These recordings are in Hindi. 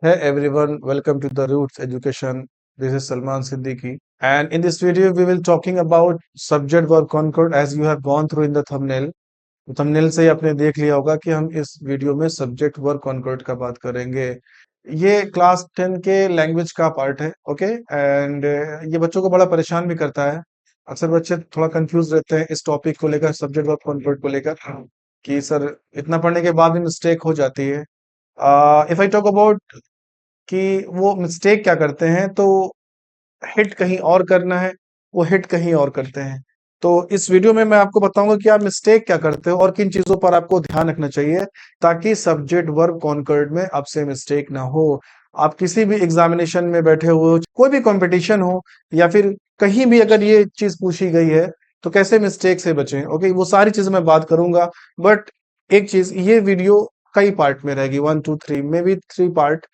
Hey everyone, welcome to the Roots Education. This is Salman Siddiqui, and in this video we will talking about subject verb concord as you have gone through in the thumbnail. Thumbnail से ही आपने देख लिया होगा कि हम इस वीडियो में सब्जेक्ट वर्ब कॉन्कर्ड का बात करेंगे। ये क्लास 10 के लैंग्वेज का पार्ट है, ओके। एंड ये बच्चों को बड़ा परेशान भी करता है। अक्सर बच्चे थोड़ा कंफ्यूज रहते हैं इस टॉपिक को लेकर, सब्जेक्ट वर्ब कॉन्कर्ड को लेकर, कि सर इतना पढ़ने के बाद भी मिस्टेक हो जाती है। इफ आई टॉक अबाउट कि वो मिस्टेक क्या करते हैं, तो हिट कहीं और करना है, वो हिट कहीं और करते हैं। तो इस वीडियो में मैं आपको बताऊंगा कि आप मिस्टेक क्या करते हो और किन चीजों पर आपको ध्यान रखना चाहिए ताकि सब्जेक्ट वर्ब कॉन्कर्ड में आपसे मिस्टेक ना हो। आप किसी भी एग्जामिनेशन में बैठे हुए हो, कोई भी कंपटीशन हो, या फिर कहीं भी अगर ये चीज पूछी गई है तो कैसे मिस्टेक से बचें, ओके, वो सारी चीजें मैं बात करूंगा। बट एक चीज, ये वीडियो कई पार्ट में रहेगी, 1 2 3 may be 3 part,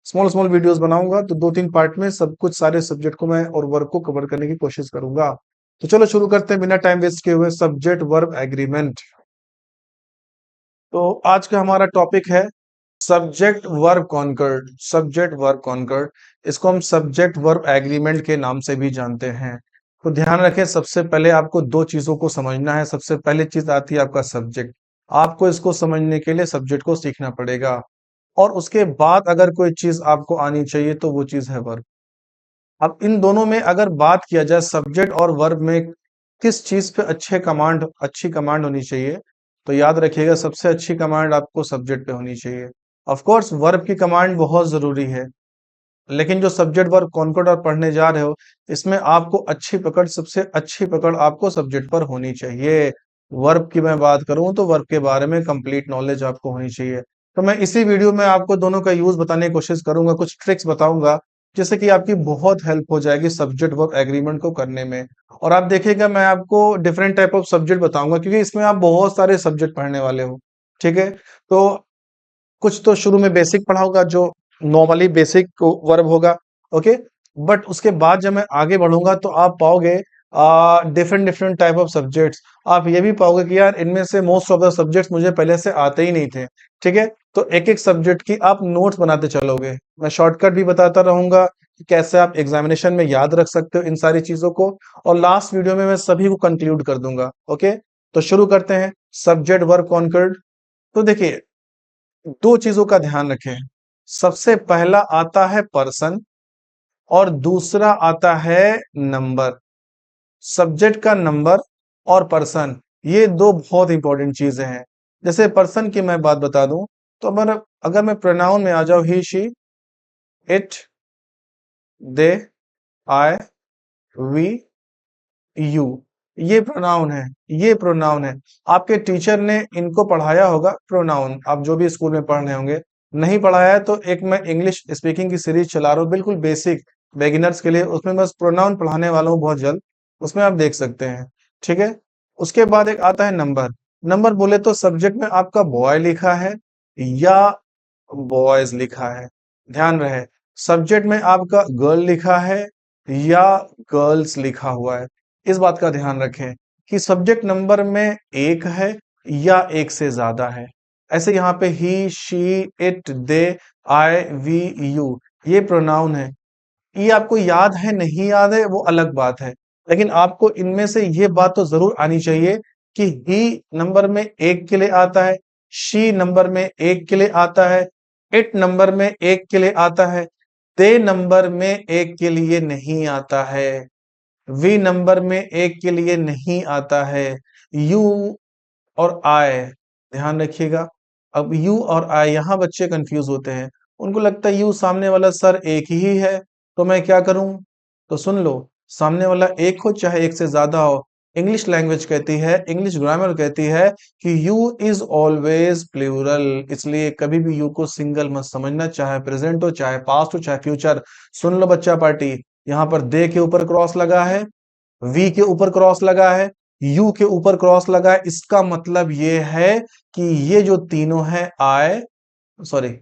small small videos बनाऊंगा, तो 2 3 पार्ट में सब कुछ सारे सब्जेक्ट को मैं और वर्ब को कवर करने की कोशिश करूंगा। तो चलो शुरू करते हैं बिना टाइम वेस्ट किए हुए, सब्जेक्ट वर्ब एग्रीमेंट। तो आज का हमारा टॉपिक है subject verb concord. Subject verb concord, इसको हम सब्जेक्ट वर्ब एग्रीमेंट के नाम से भी जानते हैं। तो ध्यान रखें, सबसे पहले आपको दो चीजों को समझना है। सबसे पहले चीज आती है आपका सब्जेक्ट। आपको इसको समझने के लिए सब्जेक्ट को सीखना पड़ेगा, और उसके बाद अगर कोई चीज आपको आनी चाहिए तो वो चीज है वर्ब। अब इन दोनों में अगर बात किया जाए, सब्जेक्ट और वर्ब में किस चीज पे अच्छी कमांड होनी चाहिए, तो याद रखिएगा सबसे अच्छी कमांड आपको सब्जेक्ट पे होनी चाहिए। ऑफ कोर्स वर्ब की कमांड बहुत जरूरी है, लेकिन जो सब्जेक्ट वर्ब कॉन्कॉर्ड और पढ़ने जा रहे हो, इसमें आपको सबसे अच्छी पकड़ आपको सब्जेक्ट पर होनी चाहिए। वर्ब की मैं बात करूं तो वर्ब के बारे में कंप्लीट नॉलेज आपको होनी चाहिए। तो मैं इसी वीडियो में आपको दोनों का यूज बताने की कोशिश करूंगा, कुछ ट्रिक्स बताऊंगा जिससे कि आपकी बहुत हेल्प हो जाएगी सब्जेक्ट वर्ब एग्रीमेंट को करने में। और आप देखिएगा, मैं आपको डिफरेंट टाइप ऑफ सब्जेक्ट बताऊंगा क्योंकि इसमें आप बहुत सारे सब्जेक्ट पढ़ने वाले हो, ठीक है। तो कुछ तो शुरू में बेसिक पढ़ा होगा जो नॉर्मली बेसिक वर्ब होगा, ओके। बट उसके बाद जब मैं आगे बढ़ूंगा तो आप पाओगे different different type of subjects. आप ये भी पाओगे कि यार इनमें से मोस्ट ऑफ द सब्जेक्ट्स मुझे पहले से आते ही नहीं थे, ठीक है। तो एक एक सब्जेक्ट की आप नोट्स बनाते चलोगे, मैं शॉर्टकट भी बताता रहूंगा कि कैसे आप एग्जामिनेशन में याद रख सकते हो इन सारी चीजों को। और लास्ट वीडियो में मैं सभी को कंक्लूड कर दूंगा, ओके। तो शुरू करते हैं सब्जेक्ट वर्ब कॉन्कर्ड। तो देखिए, दो चीजों का ध्यान रखें। सबसे पहला आता है पर्सन, और दूसरा आता है नंबर। सब्जेक्ट का नंबर और पर्सन, ये दो बहुत इंपॉर्टेंट चीजें हैं। जैसे पर्सन की मैं बात बता दूं, तो अगर अगर मैं प्रोनाउन में आ जाऊं, he she, it, they, I, we, you, ये प्रोनाउन है। ये प्रोनाउन है, आपके टीचर ने इनको पढ़ाया होगा प्रोनाउन, आप जो भी स्कूल में पढ़ रहे होंगे। नहीं पढ़ाया है तो एक मैं इंग्लिश स्पीकिंग की सीरीज चला रहा हूँ, बिल्कुल बेसिक बिगिनर्स के लिए, उसमें बस प्रोनाउन पढ़ाने वाला हूँ बहुत जल्द, उसमें आप देख सकते हैं, ठीक है। उसके बाद एक आता है नंबर। नंबर बोले तो सब्जेक्ट में आपका बॉय लिखा है या बॉयज लिखा है, ध्यान रहे। सब्जेक्ट में आपका गर्ल लिखा है या गर्ल्स लिखा हुआ है, इस बात का ध्यान रखें कि सब्जेक्ट नंबर में एक है या एक से ज्यादा है। ऐसे यहाँ पे he, she, it, they, I, we, you, ये प्रोनाउन है। ये आपको याद है नहीं याद है वो अलग बात है, लेकिन आपको इनमें से ये बात तो जरूर आनी चाहिए कि ही नंबर में एक के लिए आता है, शी नंबर में एक के लिए आता है, इट नंबर में एक के लिए आता है, दे नंबर में एक के लिए नहीं आता है, वी नंबर में एक के लिए नहीं आता है, यू और आई, ध्यान रखिएगा। अब यू और आई, यहां बच्चे कंफ्यूज होते हैं, उनको लगता है यू सामने वाला सर एक ही है, तो मैं क्या करूं। तो सुन लो, सामने वाला एक हो चाहे एक से ज्यादा हो, इंग्लिश लैंग्वेज कहती है, इंग्लिश ग्रामर कहती है कि यू इज ऑलवेज प्लूरल, इसलिए कभी भी यू को सिंगल मत समझना, चाहे प्रेजेंट हो चाहे पास्ट हो चाहे फ्यूचर। सुन लो बच्चा पार्टी, यहाँ पर दे के ऊपर क्रॉस लगा है, वी के ऊपर क्रॉस लगा है, यू के ऊपर क्रॉस लगा है, इसका मतलब ये है कि ये जो तीनों है, आई, सॉरी,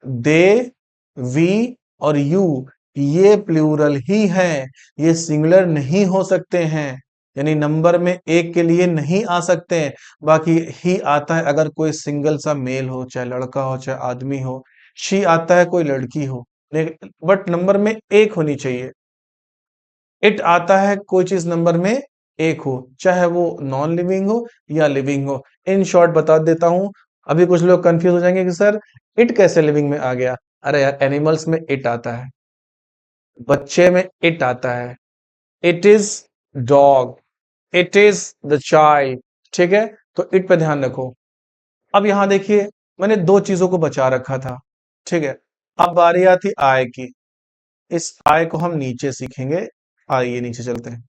दे, वी और यू, ये प्लूरल ही हैं, ये सिंगुलर नहीं हो सकते हैं, यानी नंबर में एक के लिए नहीं आ सकते हैं। बाकी ही आता है अगर कोई सिंगल सा मेल हो, चाहे लड़का हो चाहे आदमी हो, शी आता है कोई लड़की हो, बट नंबर में एक होनी चाहिए। इट आता है कोई चीज नंबर में एक हो, चाहे वो नॉन लिविंग हो या लिविंग हो। इन शॉर्ट बता देता हूं, अभी कुछ लोग कंफ्यूज हो जाएंगे कि सर इट कैसे लिविंग में आ गया। अरे यार, एनिमल्स में इट आता है, बच्चे में इट आता है। It is dog, it is the child. ठीक है, तो इट पे ध्यान रखो। अब यहां देखिए, मैंने दो चीजों को बचा रखा था। ठीक है, अब बारी आती आय की। इस आय को हम नीचे सीखेंगे। आइए नीचे चलते हैं।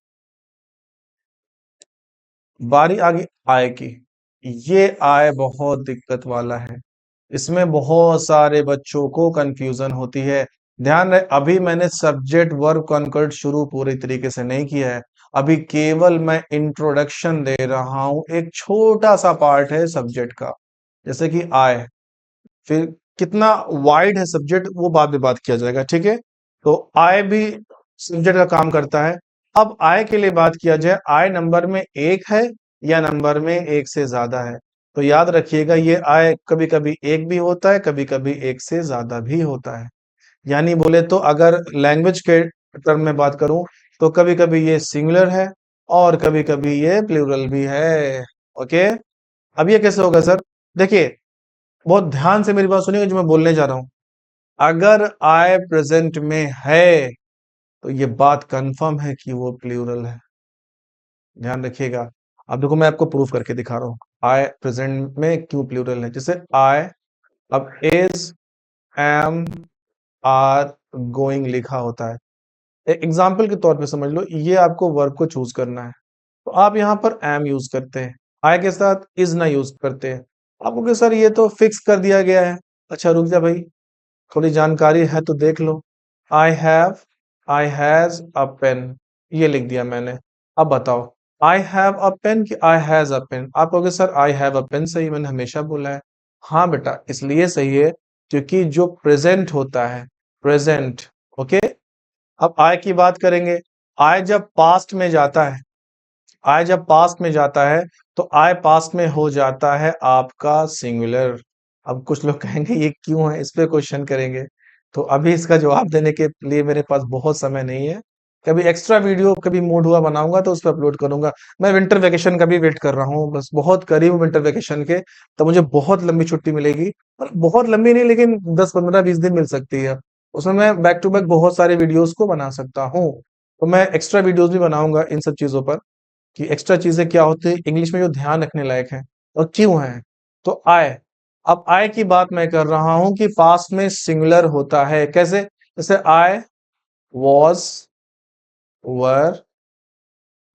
बारी आ गई आय की। ये आय बहुत दिक्कत वाला है, इसमें बहुत सारे बच्चों को कंफ्यूजन होती है। ध्यान रहे, अभी मैंने सब्जेक्ट वर्ब कॉन्कर्ड शुरू पूरी तरीके से नहीं किया है। अभी केवल मैं इंट्रोडक्शन दे रहा हूं, एक छोटा सा पार्ट है सब्जेक्ट का। जैसे कि आय, फिर कितना वाइड है सब्जेक्ट वो बाद में बात किया जाएगा। ठीक है, तो आय भी सब्जेक्ट का काम करता है। अब आय के लिए बात किया जाए, आय नंबर में एक है या नंबर में एक से ज्यादा है। तो याद रखिएगा, ये आय कभी कभी एक भी होता है, कभी कभी एक से ज्यादा भी होता है। यानी बोले तो अगर लैंग्वेज के टर्म में बात करूं, तो कभी कभी ये सिंगुलर है और कभी कभी ये प्लूरल भी है। ओके, अब ये कैसे होगा सर? देखिए, बहुत ध्यान से मेरी बात सुनिएगा जो मैं बोलने जा रहा हूं। अगर आई प्रेजेंट में है तो ये बात कंफर्म है कि वो प्लूरल है। ध्यान रखिएगा। अब देखो, मैं आपको प्रूफ करके दिखा रहा हूँ आई प्रेजेंट में क्यों प्लूरल है। जैसे आई, अब इज, एम, आर, गोइंग लिखा होता है। एक एग्जाम्पल के तौर पे समझ लो, ये आपको वर्ब को चूज करना है, तो आप यहाँ पर एम यूज करते हैं, आई के साथ इज ना यूज करते हैं। आपको कि सर ये तो फिक्स कर दिया गया है। अच्छा रुक जा भाई, थोड़ी जानकारी है तो देख लो। I have, I has a pen, ये लिख दिया मैंने। अब बताओ, आई हैव अ पेन कि आई हैज अ पेन? आप कहोगे sir I have a pen सही, मैंने हमेशा बोला है। हाँ बेटा, इसलिए सही है क्योंकि जो प्रेजेंट होता है, प्रेजेंट। ओके, अब आय की बात करेंगे। आय जब पास्ट में जाता है, आय जब पास्ट में जाता है, तो आय पास्ट में हो जाता है आपका सिंगुलर। अब कुछ लोग कहेंगे ये क्यों है, इस पे क्वेश्चन करेंगे। तो अभी इसका जवाब देने के लिए मेरे पास बहुत समय नहीं है। कभी एक्स्ट्रा वीडियो कभी मूड हुआ बनाऊंगा तो उस पर अपलोड करूंगा। मैं विंटर वेकेशन का भी वेट कर रहा हूँ, बस बहुत करीब हूँ विंटर वेकेशन के। तो मुझे बहुत लंबी छुट्टी मिलेगी, और बहुत लंबी नहीं लेकिन 10 15 20 दिन मिल सकती है। उसमें मैं बैक टू बैक बहुत सारे वीडियोस को बना सकता हूँ। तो मैं एक्स्ट्रा वीडियोस भी बनाऊंगा इन सब चीजों पर, कि एक्स्ट्रा चीजें क्या होती है इंग्लिश में जो ध्यान रखने लायक है और क्यों है। तो आय, अब आय की बात मैं कर रहा हूं कि पास्ट में सिंगुलर होता है। कैसे? जैसे I was, were,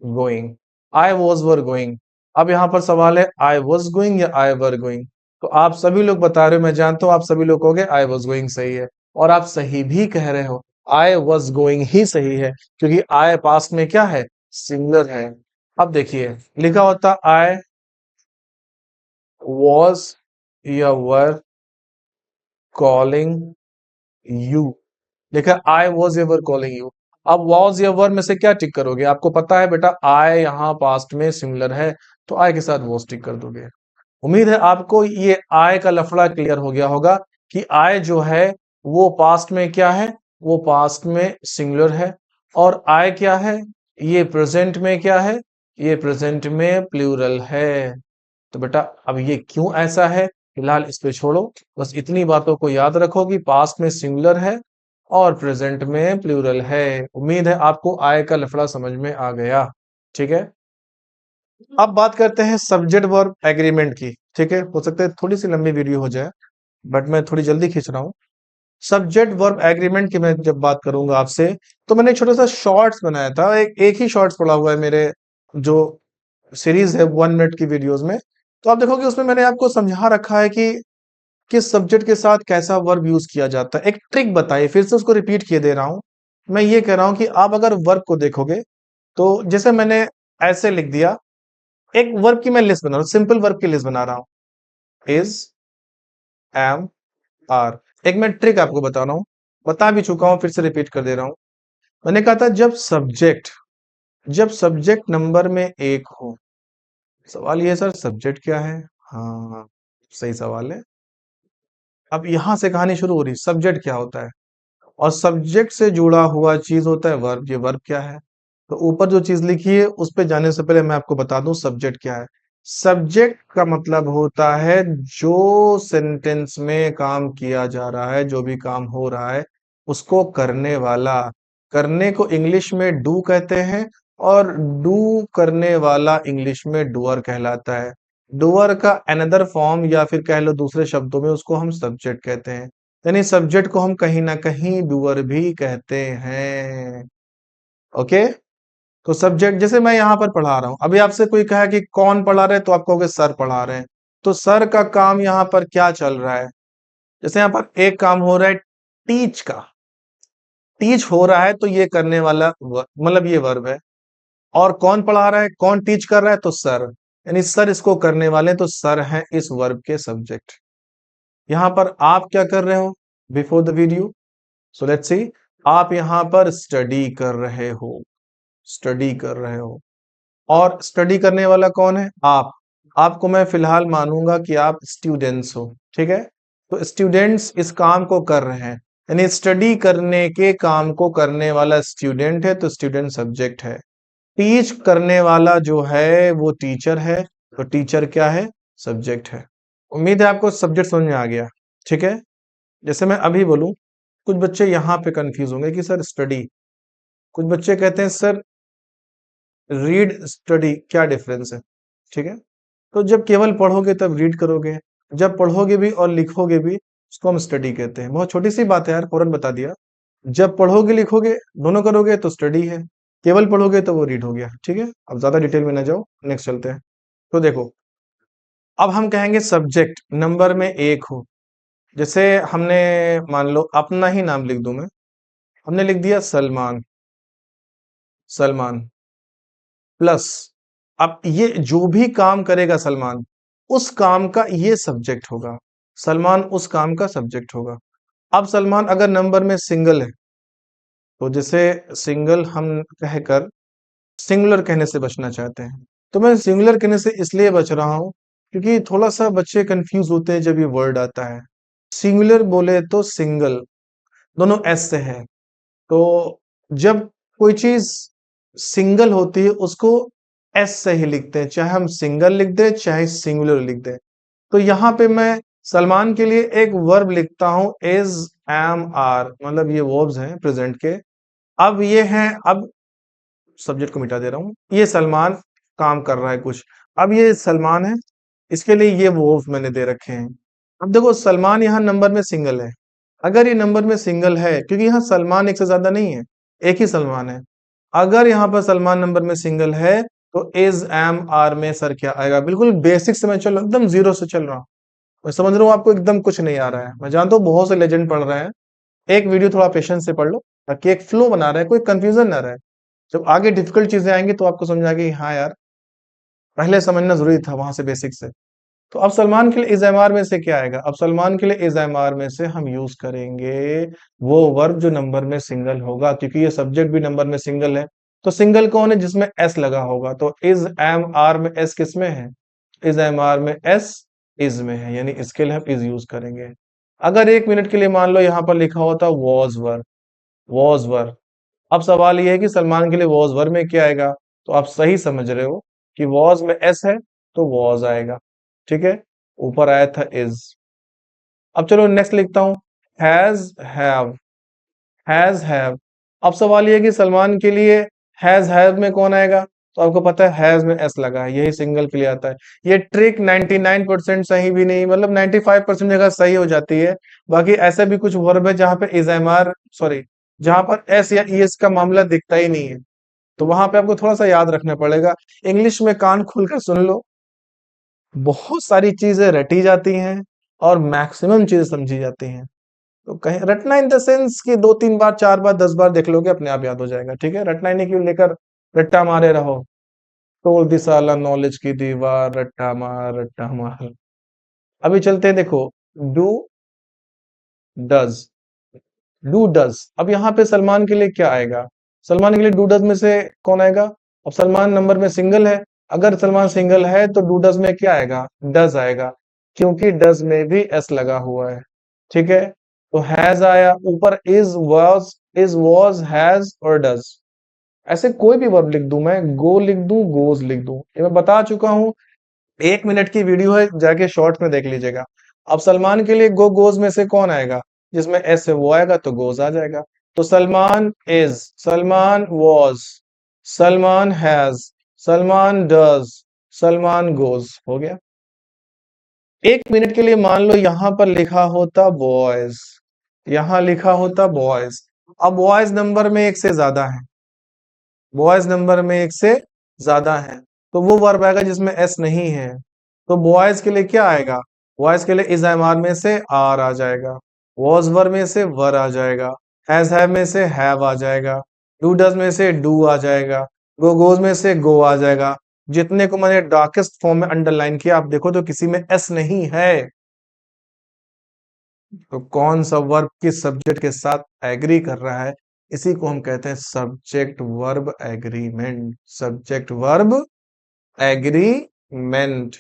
going. I was were going. अब यहां पर सवाल है, आई वॉज गोइंग या आई वर गोइंग? तो आप सभी लोग बता रहे हो, मैं जानता हूं आप सभी लोग कहोगे आई वॉज गोइंग सही है, और आप सही भी कह रहे हो। आई वॉज गोइंग ही सही है, क्योंकि आई पास्ट में क्या है, सिंगुलर है। अब देखिए, लिखा होता आई वॉज या वर कॉलिंग यू, देखा I was ever calling you. अब वॉज या वर में से क्या टिक करोगे? आपको पता है बेटा आई यहाँ पास्ट में सिमिलर है, तो आई के साथ वॉज टिक कर दोगे। उम्मीद है आपको ये आई का लफड़ा क्लियर हो गया होगा कि आई जो है वो पास्ट में क्या है, वो पास्ट में सिंगुलर है। और आई क्या है, ये प्रेजेंट में क्या है, ये प्रेजेंट में प्लूरल है। तो बेटा अब ये क्यों ऐसा है, फिलहाल इस पे छोड़ो। बस इतनी बातों को याद रखो कि पास्ट में सिंगुलर है और प्रेजेंट में प्लूरल है। उम्मीद है आपको आय का लफड़ा समझ में आ गया। ठीक है, अब बात करते हैं सब्जेक्ट वर्ब एग्रीमेंट की। ठीक है, हो सकता है थोड़ी सी लंबी वीडियो हो जाए, बट मैं थोड़ी जल्दी खींच रहा हूँ। सब्जेक्ट वर्ब एग्रीमेंट की मैं जब बात करूंगा आपसे, तो मैंने एक छोटा सा शॉर्ट्स बनाया था, एक ही शॉर्ट्स पड़ा हुआ है मेरे जो सीरीज है 1 मिनट की वीडियोस में। तो आप देखोगे उसमें मैंने आपको समझा रखा है कि किस सब्जेक्ट के साथ कैसा वर्ब यूज किया जाता है। एक ट्रिक बताइए, फिर से उसको रिपीट किए दे रहा हूं। मैं ये कह रहा हूं कि आप अगर वर्ब को देखोगे, तो जैसे मैंने ऐसे लिख दिया, एक वर्ब की मैं लिस्ट बना रहा हूं, सिंपल वर्ब की लिस्ट बना रहा हूं। Is, am, are. एक मैं ट्रिक आपको बता रहा हूं, बता भी चुका हूं, फिर से रिपीट कर दे रहा हूं। मैंने कहा था जब सब्जेक्ट नंबर में एक हो। सवाल ये है, सर सब्जेक्ट क्या है? हाँ, सही सवाल है। अब यहां से कहानी शुरू हो रही, सब्जेक्ट क्या होता है, और सब्जेक्ट से जुड़ा हुआ चीज होता है वर्ब। ये वर्ब क्या है? तो ऊपर जो चीज लिखी है उस पे जाने से पहले मैं आपको बता दूं सब्जेक्ट क्या है। सब्जेक्ट का मतलब होता है जो सेंटेंस में काम किया जा रहा है, जो भी काम हो रहा है उसको करने वाला। करने को इंग्लिश में डू कहते हैं, और डू करने वाला इंग्लिश में डूअर कहलाता है। डूअर का अनदर फॉर्म, या फिर कह लो दूसरे शब्दों में, उसको हम सब्जेक्ट कहते हैं। यानी सब्जेक्ट को हम कहीं ना कहीं डूअर भी कहते हैं। ओके। तो सब्जेक्ट, जैसे मैं यहाँ पर पढ़ा रहा हूं, अभी आपसे कोई कहा कि कौन पढ़ा रहे, तो आप कहोगे सर पढ़ा रहे हैं। तो सर का काम यहाँ पर क्या चल रहा है? जैसे यहाँ पर एक काम हो रहा है टीच का, टीच हो रहा है, तो ये करने वाला मतलब ये वर्ब है। और कौन पढ़ा रहा है, कौन टीच कर रहा है, तो सर। यानी सर इसको करने वाले हैं, तो सर हैं इस वर्ब के सब्जेक्ट। यहाँ पर आप क्या कर रहे हो before the video? So let's see. आप यहाँ पर स्टडी कर रहे हो, स्टडी कर रहे हो। और स्टडी करने वाला कौन है? आप। आपको मैं फिलहाल मानूंगा कि आप स्टूडेंट्स हो, ठीक है। तो स्टूडेंट्स इस काम को कर रहे हैं, यानी स्टडी करने के काम को करने वाला स्टूडेंट है, तो स्टूडेंट सब्जेक्ट है। टीच करने वाला जो है वो टीचर है, तो टीचर क्या है? सब्जेक्ट है। उम्मीद है आपको सब्जेक्ट समझ में आ गया, ठीक है। जैसे मैं अभी बोलूं, कुछ बच्चे यहाँ पे कंफ्यूज होंगे कि सर स्टडी, कुछ बच्चे कहते हैं सर रीड स्टडी, क्या डिफरेंस है? ठीक है। तो जब केवल पढ़ोगे तब रीड करोगे, जब पढ़ोगे भी और लिखोगे भी उसको हम स्टडी कहते हैं। बहुत छोटी सी बात है यार, फौरन बता दिया। जब पढ़ोगे लिखोगे दोनों करोगे तो स्टडी है, केवल पढ़ोगे तो वो रीड हो गया, ठीक है। अब ज्यादा डिटेल में ना जाओ, नेक्स्ट चलते हैं। तो देखो, अब हम कहेंगे सब्जेक्ट नंबर में एक हो। जैसे हमने, मान लो अपना ही नाम लिख दूं मैं, हमने लिख दिया सलमान, सलमान प्लस, अब ये जो भी काम करेगा सलमान, उस काम का ये सब्जेक्ट होगा। सलमान उस काम का सब्जेक्ट होगा। अब सलमान अगर नंबर में सिंगल है, तो जैसे सिंगल हम कहकर सिंगुलर कहने से बचना चाहते हैं, तो मैं सिंगुलर कहने से इसलिए बच रहा हूं क्योंकि थोड़ा सा बच्चे कंफ्यूज होते हैं जब ये वर्ड आता है। सिंगुलर बोले तो सिंगल, दोनों एस से है। तो जब कोई चीज सिंगल होती है उसको एस से ही लिखते हैं, चाहे हम सिंगल लिख दें चाहे सिंगुलर लिख दें। तो यहाँ पे मैं सलमान के लिए एक वर्ब लिखता हूं, इज, एम, आर, मतलब ये वर्ब्स हैं प्रेजेंट के। अब ये हैं, अब सब्जेक्ट को मिटा दे रहा हूं, ये सलमान काम कर रहा है कुछ। अब ये सलमान है, इसके लिए ये वर्ब्स मैंने दे रखे हैं। अब देखो सलमान यहाँ नंबर में सिंगल है। अगर ये नंबर में सिंगल है, क्योंकि यहाँ सलमान एक से ज्यादा नहीं है, एक ही सलमान है। अगर यहाँ पर सलमान नंबर में सिंगल है, तो इज, एम, आर में सर क्या आएगा? बिल्कुल बेसिक से मैं चल रहा हूं, एकदम जीरो से चल रहा हूँ। मैं समझ रहा हूँ आपको एकदम कुछ नहीं आ रहा है, मैं जानता हूँ बहुत से लेजेंड पढ़ रहे हैं। एक वीडियो थोड़ा पेशेंस से पढ़ लो, ताकि एक फ्लो बना रहे, कोई कंफ्यूजन ना रहे। जब आगे डिफिकल्ट चीजें आएंगी तो आपको समझ आएगी, हाँ यार पहले समझना जरूरी था वहां से बेसिक से। तो अब सलमान के लिए इज, एम, आर में से क्या आएगा? अब सलमान के लिए इज, एम, आर में से हम यूज करेंगे वो वर्ब जो नंबर में सिंगल होगा, क्योंकि ये सब्जेक्ट भी नंबर में सिंगल है। तो सिंगल कौन है? जिसमें एस लगा होगा। तो इज, एम, आर में एस किस में है? इज, एम, आर में एस इज में है, यानी इसके लिए हम इज यूज करेंगे। अगर एक मिनट के लिए मान लो यहाँ पर लिखा होता वॉज वर्ब, वॉज वर्ब। अब सवाल ये है कि सलमान के लिए वॉज वर्ब में क्या आएगा? तो आप सही समझ रहे हो कि वॉज में एस है, तो वॉज आएगा, ठीक है। ऊपर आया था इज। अब चलो नेक्स्ट लिखता हूं, हैज, हैव, हैज, हैव। अब सवाल ये है कि सलमान के लिए हैज, हैव में कौन आएगा? तो आपको पता है हैज में एस लगा है, यही सिंगल के लिए आता है। ये ट्रिक 99% सही भी नहीं, मतलब 95% जगह सही हो जाती है। बाकी ऐसा भी कुछ वर्ब है जहां पे इज, एम, आर, सॉरी, जहां पर एस या ईएस का मामला दिखता ही नहीं है। तो वहां पे आपको थोड़ा सा याद रखना पड़ेगा। इंग्लिश में कान खोलकर सुन लो, बहुत सारी चीजें रटी जाती हैं और मैक्सिमम चीजें समझी जाती हैं। तो कहीं रटना इन द सेंस कि 2 3 बार 4 बार 10 बार देख लोगे, अपने आप याद हो जाएगा, ठीक है। रटना ही नहीं क्यों लेकर रट्टा मारे रहो। तोड़ दी साला नॉलेज की दीवार, रट्टा मार, रट्टा मार। अभी चलते हैं, देखो डू, डज, डू डज। अब यहाँ पे सलमान के लिए क्या आएगा? सलमान के लिए डू डज में से कौन आएगा? अब सलमान नंबर में सिंगल है, अगर सलमान सिंगल है तो डू डज में क्या आएगा? डज आएगा, क्योंकि डज में भी एस लगा हुआ है। ठीक है, तो हैज आया, ऊपर इज वॉज हैज और डज। ऐसे कोई भी वर्ब लिख दूं, मैं गो लिख दूं, गोज लिख दूं, ये मैं बता चुका हूं। 1 मिनट की वीडियो है, जाके शॉर्ट में देख लीजिएगा। अब सलमान के लिए गो गोज में से कौन आएगा, जिसमें एस है वो आएगा तो गोज आ जाएगा। तो Salman is, Salman was, Salman has, Salman does, Salman goes, हो गया। 1 मिनट के लिए मान लो यहां पर लिखा होता बॉयज, यहां लिखा होता बॉयज। अब बॉयज नंबर में एक से ज्यादा है, बॉयज नंबर में एक से ज्यादा है, तो वो वर्ब आएगा जिसमें एस नहीं है। तो बॉयज के लिए क्या आएगा, बॉयज के लिए इज एम में से आर आ जाएगा, वॉज वर में से वर आ जाएगा, हैज हैव में से हैव आ जाएगा, डू डज में से डू आ जाएगा, गो गोज में से गो आ जाएगा। जितने को मैंने डार्केस्ट फॉर्म में अंडरलाइन किया, आप देखो तो किसी में एस नहीं है। तो कौन सा वर्ब किस सब्जेक्ट के साथ एग्री कर रहा है, इसी को हम कहते हैं subject verb agreement, subject verb agreement.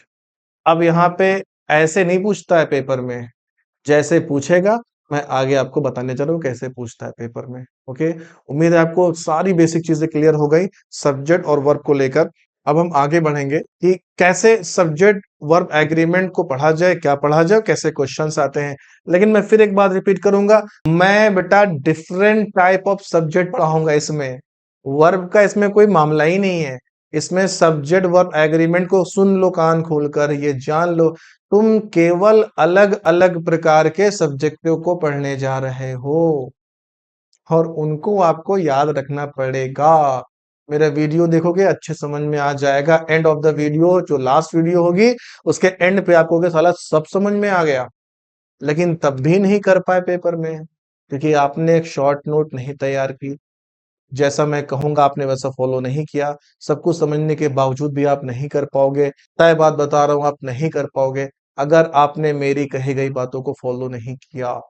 अब यहाँ पे ऐसे नहीं पूछता है पेपर में, जैसे पूछेगा मैं आगे आपको बताने चला हूँ कैसे पूछता है पेपर में। ओके, उम्मीद है आपको सारी बेसिक चीजें क्लियर हो गई सब्जेक्ट और वर्ब को लेकर। अब हम आगे बढ़ेंगे कि कैसे सब्जेक्ट वर्ब एग्रीमेंट को पढ़ा जाए, क्या पढ़ा जाए, कैसे क्वेश्चंस आते हैं। लेकिन मैं फिर एक बात रिपीट करूंगा, मैं बेटा डिफरेंट टाइप ऑफ सब्जेक्ट पढ़ाऊंगा इसमें, वर्ब का इसमें कोई मामला ही नहीं है। इसमें सब्जेक्ट वर्ब एग्रीमेंट को सुन लो कान खोलकर, ये जान लो, तुम केवल अलग अलग प्रकार के सब्जेक्टों को पढ़ने जा रहे हो और उनको आपको याद रखना पड़ेगा। मेरा वीडियो देखोगे अच्छे समझ में आ जाएगा, एंड ऑफ द वीडियो जो लास्ट वीडियो होगी उसके एंड पे आपको साला सब समझ में आ गया। लेकिन तब भी नहीं कर पाए पेपर में, क्योंकि आपने एक शॉर्ट नोट नहीं तैयार की, जैसा मैं कहूंगा आपने वैसा फॉलो नहीं किया। सब कुछ समझने के बावजूद भी आप नहीं कर पाओगे, तय बात बता रहा हूं, आप नहीं कर पाओगे अगर आपने मेरी कही गई बातों को फॉलो नहीं किया।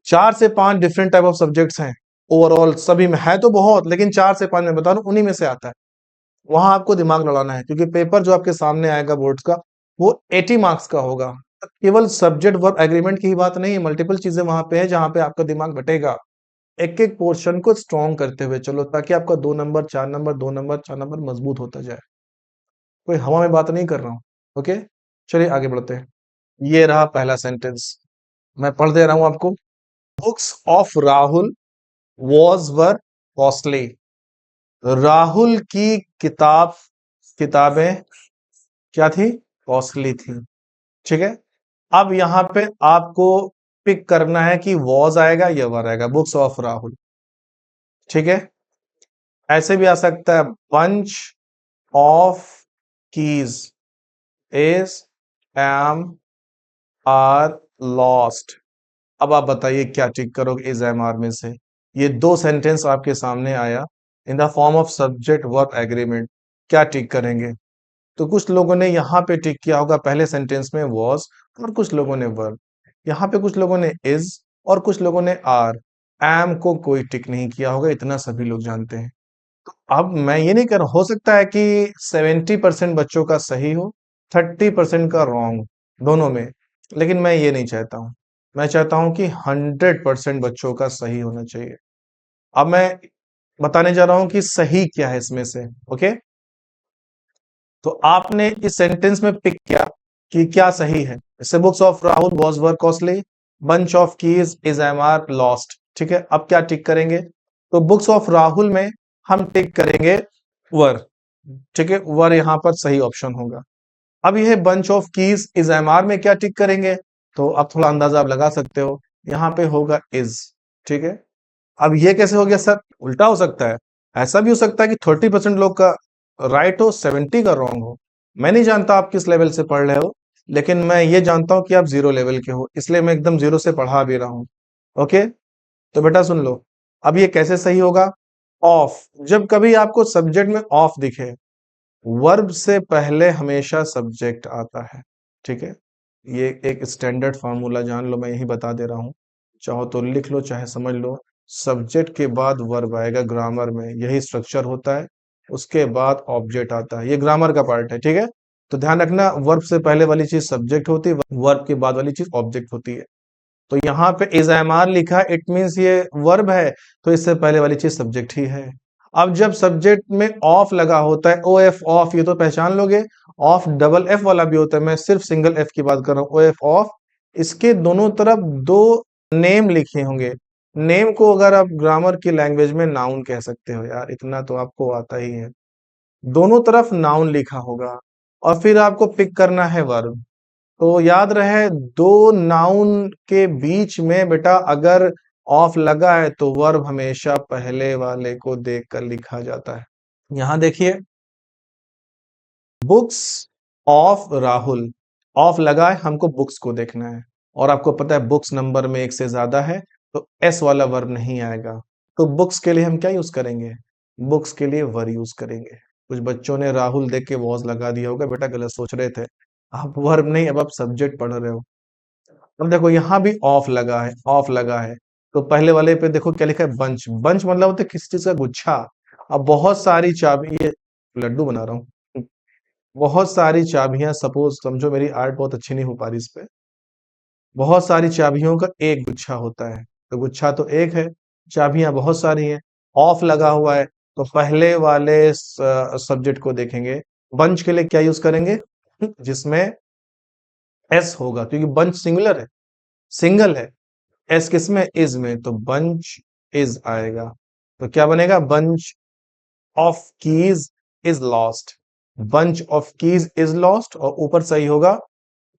4 से 5 डिफरेंट टाइप ऑफ सब्जेक्ट्स हैं ओवरऑल, सभी में है तो बहुत, लेकिन 4 से 5 मैं बता रहा हूं उन्हीं में से आता है। वहां आपको दिमाग लड़ाना है, क्योंकि पेपर जो आपके सामने आएगा बोर्ड्स का वो 80 मार्क्स का होगा। केवल सब्जेक्ट वर्ब एग्रीमेंट की ही बात नहीं है, मल्टीपल चीजें वहां पे है जहां पे आपका दिमाग बटेगा। एक एक पोर्शन को स्ट्रॉन्ग करते हुए चलो, ताकि आपका 2 नंबर 4 नंबर 2 नंबर 4 नंबर मजबूत होता जाए। कोई हवा में बात नहीं कर रहा हूँ। ओके, चलिए आगे बढ़ते हैं। ये रहा पहला सेंटेंस, मैं पढ़ दे रहा हूं आपको। Books of Rahul was were costly. Rahul की किताबें क्या थी, कॉस्टली थी। ठीक है, अब यहां पे आपको पिक करना है कि वॉज आएगा या वर आएगा, बुक्स ऑफ राहुल। ठीक है, ऐसे भी आ सकता है, bunch of keys is am are lost. अब आप बताइए क्या टिक करोगे इज एम आर में से। ये दो सेंटेंस आपके सामने आया in the form of subject verb agreement, क्या टिक करेंगे। तो कुछ लोगों ने यहाँ पे टिक किया होगा पहले सेंटेंस में वॉज, और कुछ लोगों ने वर्ब। यहाँ पे कुछ लोगों ने इज और कुछ लोगों ने आर। एम को कोई टिक नहीं किया होगा, इतना सभी लोग जानते हैं। अब मैं ये नहीं कर, हो सकता है कि 70% बच्चों का सही हो, 30% का रॉन्ग, दोनों में। लेकिन मैं ये नहीं चाहता हूं, मैं चाहता हूं कि 100% बच्चों का सही होना चाहिए। अब मैं बताने जा रहा हूं कि सही क्या है इसमें से। ओके, तो आपने इस सेंटेंस में पिक किया कि क्या सही है। जैसे books of Rahul was were costly, bunch of keys is am are lost. ठीक है, अब क्या टिक करेंगे, तो बुक्स ऑफ राहुल में हम टिक करेंगे वर। ठीक है, वर यहां पर सही ऑप्शन होगा। अब यह bunch of keys is am are में क्या टिक करेंगे, तो अब थोड़ा अंदाजा आप लगा सकते हो, यहां पे होगा इज। ठीक है, अब ये कैसे हो गया सर, उल्टा हो सकता है। ऐसा भी हो सकता है कि 30% लोग का राइट हो, 70 का रॉन्ग हो। मैं नहीं जानता आप किस लेवल से पढ़ रहे हो, लेकिन मैं ये जानता हूं कि आप 0 लेवल के हो, इसलिए मैं एकदम 0 से पढ़ा भी रहा हूं। ओके, तो बेटा सुन लो, अब ये कैसे सही होगा। ऑफ, जब कभी आपको सब्जेक्ट में ऑफ दिखे, वर्ब से पहले हमेशा सब्जेक्ट आता है। ठीक है, ये एक स्टैंडर्ड फार्मूला जान लो, मैं यही बता दे रहा हूं, चाहो तो लिख लो चाहे समझ लो। सब्जेक्ट के बाद वर्ब आएगा, ग्रामर में यही स्ट्रक्चर होता है। उसके बाद ऑब्जेक्ट आता है, ये ग्रामर का पार्ट है। ठीक है, तो ध्यान रखना, वर्ब से पहले वाली चीज सब्जेक्ट होती है, वर्ब के बाद वाली चीज ऑब्जेक्ट होती है। तो यहाँ पे इज एम आर लिखा, इट मीन्स ये वर्ब है, तो इससे पहले वाली चीज सब्जेक्ट ही है। अब जब सब्जेक्ट में ऑफ लगा होता है, ओ एफ ऑफ, ये तो पहचान लोगे। ऑफ डबल एफ वाला भी होता है, मैं सिर्फ सिंगल एफ की बात कर रहा हूँ, ओ एफ ऑफ। इसके दोनों तरफ दो नेम लिखे होंगे। नेम को अगर आप ग्रामर की लैंग्वेज में नाउन कह सकते हो यार, इतना तो आपको आता ही है। दोनों तरफ नाउन लिखा होगा और फिर आपको पिक करना है वर्ब। तो याद रहे, दो नाउन के बीच में बेटा अगर ऑफ लगा है तो वर्ब हमेशा पहले वाले को देखकर लिखा जाता है। यहां देखिए, बुक्स ऑफ राहुल, ऑफ लगा है, हमको बुक्स को देखना है। और आपको पता है बुक्स नंबर में एक से ज्यादा है, तो एस वाला वर्ब नहीं आएगा। तो बुक्स के लिए हम क्या यूज करेंगे? बुक्स के लिए वर यूज करेंगे। कुछ बच्चों ने राहुल देख के वॉज लगा दिया होगा, बेटा गलत सोच रहे थे। आप वर्ब नहीं, अब आप सब्जेक्ट पढ़ रहे हो। अब देखो यहाँ भी ऑफ लगा है, ऑफ लगा है। तो पहले वाले पे देखो क्या लिखा है, बंच। बंच मतलब होता है किसी चीज का गुच्छा। अब बहुत सारी चाबी, ये लड्डू बना रहा हूँ, बहुत सारी चाबियां, सपोज समझो मेरी आर्ट बहुत अच्छी नहीं हो पा रही इस पे। बहुत सारी चाबियों का एक गुच्छा होता है, तो गुच्छा तो एक है, चाबियां बहुत सारी हैं। ऑफ लगा हुआ है, तो पहले वाले सब्जेक्ट को देखेंगे। बंच के लिए क्या यूज करेंगे? जिसमें एस होगा, क्योंकि बंच सिंगुलर है, सिंगल है। एस किसमें? इज में, तो बंच इज आएगा। तो क्या बनेगा? Bunch of keys is lost. Bunch of keys is lost, और ऊपर सही होगा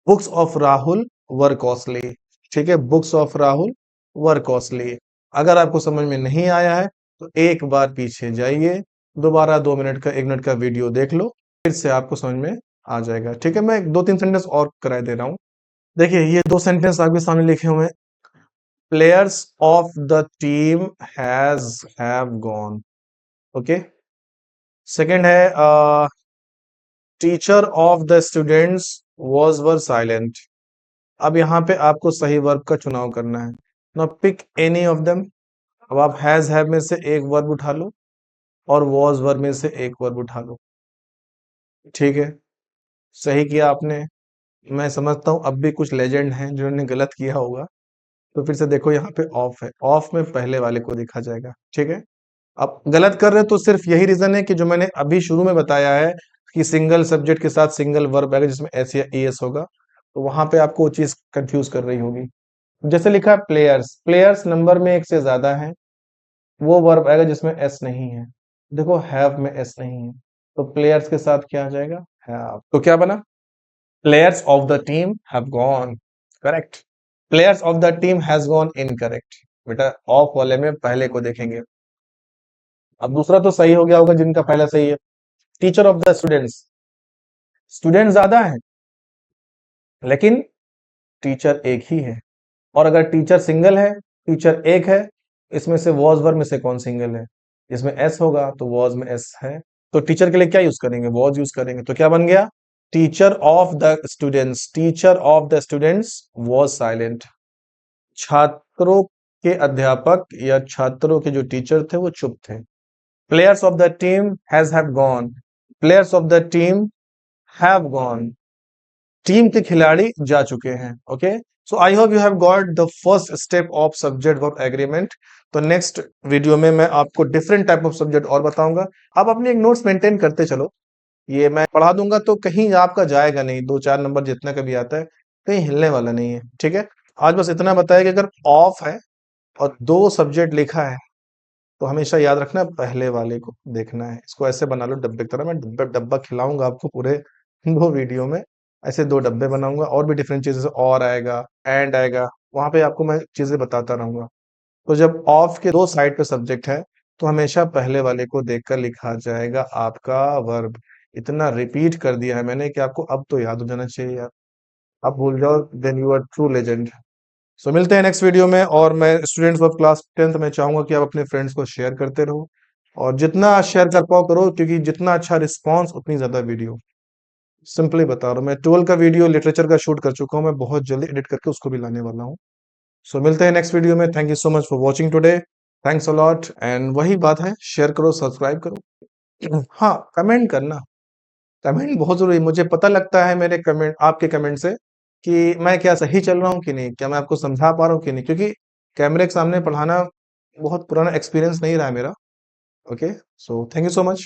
books of Rahul were costly. ठीक है, books of Rahul were costly. अगर आपको समझ में नहीं आया है तो एक बार पीछे जाइए, दोबारा 2 मिनट का 1 मिनट का वीडियो देख लो, फिर से आपको समझ में आ जाएगा। ठीक है, मैं 2-3 सेंटेंस और कराए दे रहा हूँ। देखिए, ये 2 सेंटेंस आपके सामने लिखे हुए हैं। Players of the team have gone. Okay. Second है, teacher of the students were silent. अब यहाँ पे आपको सही वर्ब का चुनाव करना है। Now pick any of them. अब आप हैज हैव में से एक वर्ब उठा लो और वॉज वर्ब में से एक वर्ब उठा लो। ठीक है, सही किया आपने। मैं समझता हूँ अब भी कुछ लेजेंड हैं जिन्होंने गलत किया होगा। तो फिर से देखो, यहाँ पे ऑफ है, ऑफ में पहले वाले को देखा जाएगा। ठीक है, अब गलत कर रहे हो तो सिर्फ यही रीजन है कि जो मैंने अभी शुरू में बताया है कि सिंगल सब्जेक्ट के साथ सिंगल वर्ब आएगा जिसमें एस या एस होगा, तो वहां पे आपको वो चीज कंफ्यूज कर रही होगी। जैसे लिखा है प्लेयर्स, प्लेयर्स नंबर में एक से ज्यादा है, वो वर्ब आएगा जिसमें एस नहीं है। देखो हैव में एस नहीं है, तो प्लेयर्स के साथ क्या आ जाएगा? हैव। तो क्या बना? Players of the team have gone. Correct. Players of the team has gone incorrect. बेटा ऑफ वाले में पहले को देखेंगे। अब दूसरा तो सही हो गया होगा जिनका पहला सही है। Teacher of the students, student ज्यादा है लेकिन टीचर एक ही है। और अगर टीचर सिंगल है, टीचर एक है, इसमें से वॉज वर्ब में से कौन सिंगल है? इसमें एस होगा, तो वॉज में एस है। तो टीचर के लिए क्या यूज करेंगे? वॉज यूज करेंगे। तो क्या बन गया? Teacher of the students, teacher of the students was silent. छात्रों के अध्यापक या छात्रों के जो टीचर थे वो चुप थे। Players of the team have gone, players of the team have gone, team के खिलाड़ी जा चुके हैं। Okay, so I hope you have got the first step of subject verb agreement. तो नेक्स्ट वीडियो में मैं आपको डिफरेंट टाइप ऑफ सब्जेक्ट और बताऊंगा। आप अपनी एक नोट्स मेंटेन करते चलो, ये मैं पढ़ा दूंगा तो कहीं आपका जाएगा नहीं, 2-4 नंबर जितना कभी आता है कहीं हिलने वाला नहीं है। ठीक है, आज बस इतना बताया कि अगर ऑफ है और दो सब्जेक्ट लिखा है तो हमेशा याद रखना पहले वाले को देखना है। इसको ऐसे बना लो डब्बे की तरह, मैं डब्बा डब्बा खिलाऊंगा आपको पूरे 2 वीडियो में। ऐसे 2 डब्बे बनाऊंगा, और भी डिफरेंट चीजें, और आएगा, एंड आएगा, वहां पे आपको मैं चीजें बताता रहूंगा। तो जब ऑफ के दो साइड पे सब्जेक्ट है तो हमेशा पहले वाले को देखकर लिखा जाएगा आपका वर्ब। इतना रिपीट कर दिया है मैंने कि आपको अब तो याद हो जाना चाहिए यार। आप भूल जाओ then you are true legend. So मिलते हैं नेक्स्ट वीडियो में। और मैं स्टूडेंट्स ऑफ क्लास 10th में चाहूंगा कि आप अपने फ्रेंड्स को शेयर करते रहो, और जितना शेयर कर पाओ करो, क्योंकि जितना अच्छा रिस्पॉन्स उतनी ज्यादा वीडियो। सिंपली बता रहा हूँ, मैं 12 का वीडियो लिटरेचर का शूट कर चुका हूँ, मैं बहुत जल्दी एडिट करके उसको भी लाने वाला हूँ। सो मिलते हैं नेक्स्ट वीडियो में। Thank you so much for watching today. Thanks a lot. And वही बात है, शेयर करो, सब्सक्राइब करो। हाँ, कमेंट करना, कमेंट बहुत जरूरी है। मुझे पता लगता है मेरे कमेंट, आपके कमेंट से कि मैं क्या सही चल रहा हूँ कि नहीं, क्या मैं आपको समझा पा रहा हूँ कि नहीं, क्योंकि कैमरे के सामने पढ़ाना बहुत पुराना एक्सपीरियंस नहीं रहा है मेरा। Okay, so thank you so much.